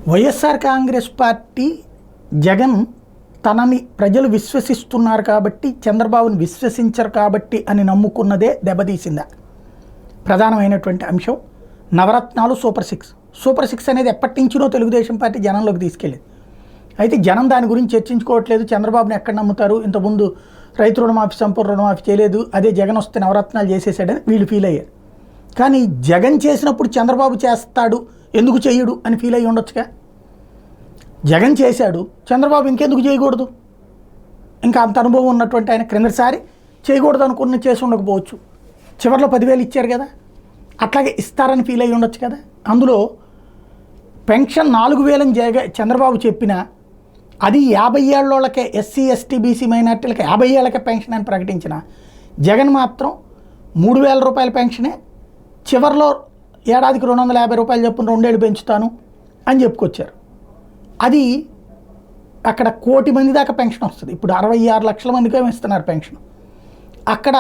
YSR Congress party Jagan తనని ప్రజలు విశ్వసిస్తున్నారు కాబట్టి, చంద్రబాబుని విశ్వసించరు కాబట్టి అని నమ్ముకున్నదే దెబ్బతీసిందా ప్రధానమైనటువంటి అంశం. నవరత్నాలు సూపర్ సిక్స్ అనేది ఎప్పటి నుంచినో తెలుగుదేశం పార్టీ జనంలోకి తీసుకెళ్ళింది. అయితే జనం దాని గురించి చర్చించుకోవట్లేదు. చంద్రబాబుని ఎక్కడ నమ్ముతారు, ఇంతకుముందు రైతు రుణమాఫీ సంపూర్ణ రుణమాఫీ చేయలేదు, అదే జగన్ వస్తే నవరత్నాలు చేసేసాడని వీళ్ళు ఫీల్ అయ్యారు. కానీ జగన్ చేసినప్పుడు చంద్రబాబు చేస్తాడు ఎందుకు చేయడు అని ఫీల్ అయ్యి ఉండొచ్చుగా. జగన్ చేశాడు, చంద్రబాబు ఇంకెందుకు చేయకూడదు? ఇంకా అంత అనుభవం ఉన్నటువంటి ఆయన క్రిందసారి చేయకూడదు అనుకున్న చేసి ఉండకపోవచ్చు, చివరిలో 10,000 ఇచ్చారు కదా, అట్లాగే ఇస్తారని ఫీల్ అయ్యి ఉండొచ్చు కదా. అందులో పెన్షన్ 4,000 అని చంద్రబాబు చెప్పినా అది 50 ఏళ్ళకే, ఎస్సీ ఎస్టీ బీసీ మైనార్టీలకి 50 ఏళ్ళకే పెన్షన్ అని ప్రకటించిన జగన్ మాత్రం 3,000 రూపాయల పెన్షనే, చివరిలో ఏడాదికి 250 రూపాయలు చొప్పున 2 ఏళ్ళు పెంచుతాను అని చెప్పుకొచ్చారు. అది అక్కడ 1 కోటి మంది దాకా పెన్షన్ వస్తుంది. ఇప్పుడు 66 లక్షల మందికి ఇస్తున్నారు పెన్షన్. అక్కడ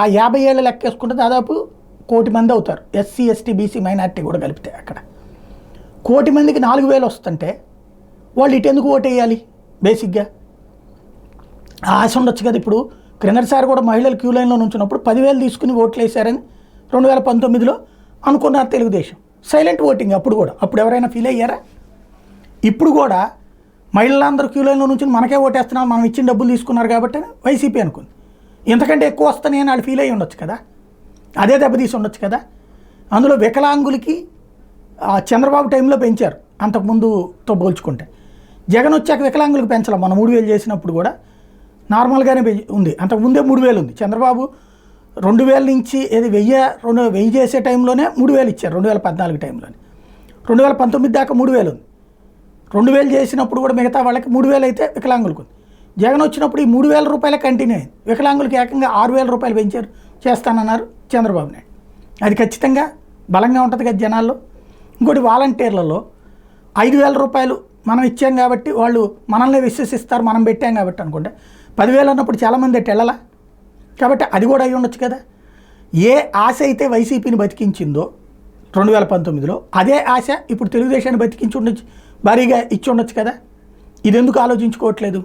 ఆ 50 ఏళ్ళు లెక్కేసుకుంటే దాదాపు 1 కోటి మంది అవుతారు, ఎస్సీ ఎస్టీ బీసీ మైనార్టీ కూడా కలిపితే. అక్కడ 1 కోటి మందికి 4,000 వస్తుంటే వాళ్ళు ఇటు ఎందుకు ఓటు వేయాలి? బేసిక్గా ఆశ ఉండొచ్చు కదా. ఇప్పుడు క్రిందటిసారి కూడా మహిళలు క్యూ లైన్లో నుంచినప్పుడు 10,000 తీసుకుని ఓట్లు వేశారని 2019లో అనుకున్నారు తెలుగుదేశం. సైలెంట్ ఓటింగ్ అప్పుడు ఎవరైనా ఫీల్ అయ్యారా? ఇప్పుడు కూడా మహిళలందరూ క్యూ లైన్లో నుంచి మనకే ఓటేస్తున్నాం, మనం ఇచ్చిన డబ్బులు తీసుకున్నారు కాబట్టి వైసీపీ అనుకుంది. ఇంతకంటే ఎక్కువ వస్తానే అని వాళ్ళు ఫీల్ అయ్యి ఉండొచ్చు కదా, అదే దెబ్బతీసి ఉండొచ్చు కదా. అందులో వికలాంగులకి చంద్రబాబు టైంలో పెంచారు అంతకుముందుతో పోల్చుకుంటే. జగన్ వచ్చాక వికలాంగులకు పెంచాలి. మనం 3,000 చేసినప్పుడు కూడా నార్మల్గానే ఉంది, అంతకుముందే 3,000 ఉంది. చంద్రబాబు 2,000 నుంచి 1,000 చేసే టైంలోనే 3,000 ఇచ్చారు, 2014 టైంలోనే. 2019 దాకా 3,000 ఉంది. 2,000 చేసినప్పుడు కూడా మిగతా వాళ్ళకి 3,000 అయితే వికలాంగులకు ఉంది. జగన్ వచ్చినప్పుడు ఈ 3,000 రూపాయలే కంటిన్యూ అయింది. వికలాంగులకి ఏకంగా 6,000 రూపాయలు పెంచారు, చేస్తానన్నారు చంద్రబాబు నాయుడు. అది ఖచ్చితంగా బలంగా ఉంటుంది కదా జనాల్లో. ఇంకోటి వాలంటీర్లలో 5,000 రూపాయలు మనం ఇచ్చాం కాబట్టి వాళ్ళు మనల్ని విశ్వసిస్తారు, మనం పెట్టాం కాబట్టి అనుకుంటే 10,000 అన్నప్పుడు చాలామంది అట్టు వెళ్ళాలా. కాబట్టి అది కూడా అయి ఉండొచ్చు కదా. ఏ ఆశ అయితే వైసీపీని బతికించిందో 2019లో, అదే ఆశ ఇప్పుడు తెలుగుదేశాన్ని బతికించి ఉండొచ్చు, భారీగా ఇచ్చి ఉండొచ్చు కదా. ఇది ఎందుకు ఆలోచించుకోవట్లేదు?